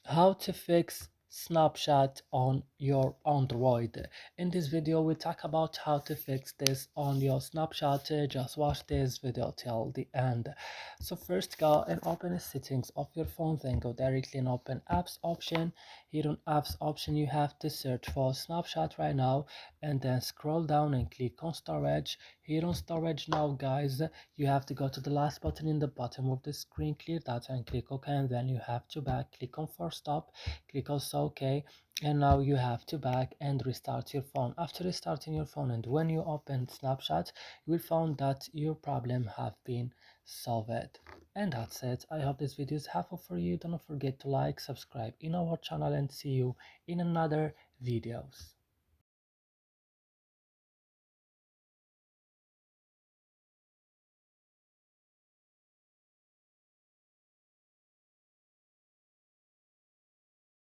How to fix Snapchat on your Android. In this video we talk about how to fix this on your Snapchat. Just watch this video till the end. So first go and open the settings of your phone, then go directly and open apps option. Here on apps option you have to search for Snapchat right now, and then scroll down and click on storage. Here on storage now guys, you have to go to the last button in the bottom of the screen, clear data, and click OK, and then you have to back, click on force stop, click also OK, and now you have to back and restart your phone. After restarting your phone and when you open Snapchat, you will find that your problem have been solved. And that's it. I hope this video is helpful for you. Don't forget to like, subscribe in our channel, and see you in another videos.